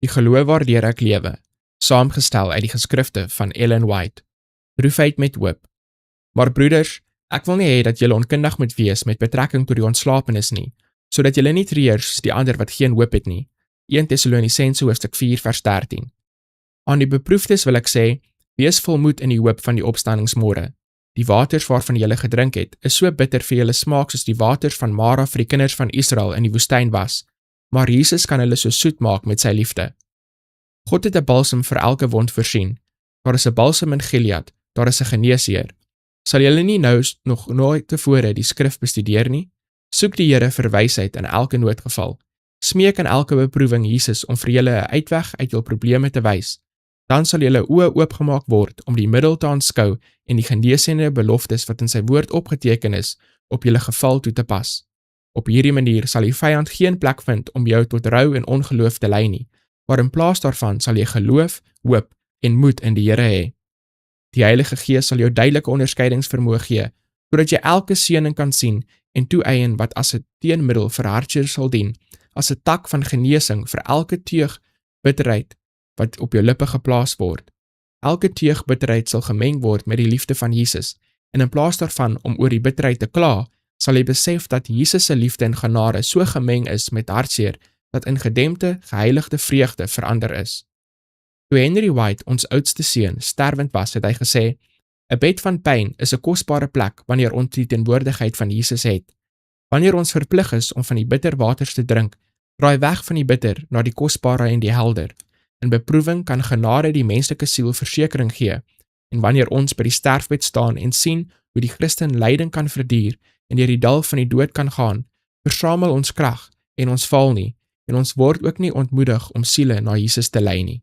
Die geloof waardeur ek lewe, saamgestel uit die geskrifte van Ellen White, droefheid met hoop. Maar broeders, ek wil nie hê dat julle onkundig moet wees met betrekking tot die ontslapenis nie, sodat julle nie treur soos die ander wat geen hoop het nie. 1 Tessalonisense hoofstuk 4 vers 13. Aan die beproefdes wil ek sê, wees volmoed in die hoop van die opstandingsmôre. Die waters waarvan julle gedrink het, is so bitter vir julle smaak soos die waters van Mara vir die kinders van Israel in die woestyn was, maar Jesus kan hulle so soet maak met sy liefde. God het 'n balsem vir elke wond voorsien. Daar is 'n balsem in Gilead, daar is 'n geneesheer. Sal julle nie nou nog nooit tevore die skrif bestudeer nie? Soek die Here vir wysheid in elke noodgeval. Smeek in elke beproewing Jesus om vir julle 'n uitweg uit jul probleme te wys. Dan sal julle oë oopgemaak word om die middel te aanskou en die genesende beloftes wat in sy woord opgeteken is, op julle geval toe te pas. Op hierdie manier sal die vyand geen plek vind om jou tot rou en ongeloof te lei nie, maar in plaas daarvan sal jy geloof, hoop en moed in die Here hê. Die Heilige Gees sal jou duidelike onderskeidingsvermoë gee, sodat jy elke seëning kan sien en toeëien wat as 'n teenmiddel vir hartseer sal dien, as 'n tak van genesing vir elke teug bitterheid wat op jou lippe geplaas word. Elke teug bitterheid sal gemeng word met die liefde van Jesus, en in plaas daarvan om oor die bitterheid te kla, sal jy besef dat Jesus se liefde en genade so gemeng is met hartseer, dat in gedempte, geheiligde vreugde verander is. Toe Henry White, ons oudste seun, sterwend was, het hy gesê, 'n bed van pyn is 'n kosbare plek wanneer ons die teenwoordigheid van Jesus het. Wanneer ons verplig is om van die bitter waters te drink, draai weg van die bitter na die kosbare en die helder. In beproewing kan genade die menslike siel versekering gee, en wanneer ons by die sterfbed staan en sien hoe die Christen lyding kan verduur en deur die dal van die dood kan gaan, versamel ons krag en ons val nie, en ons word ook nie ontmoedig om siele na Jesus te lei nie.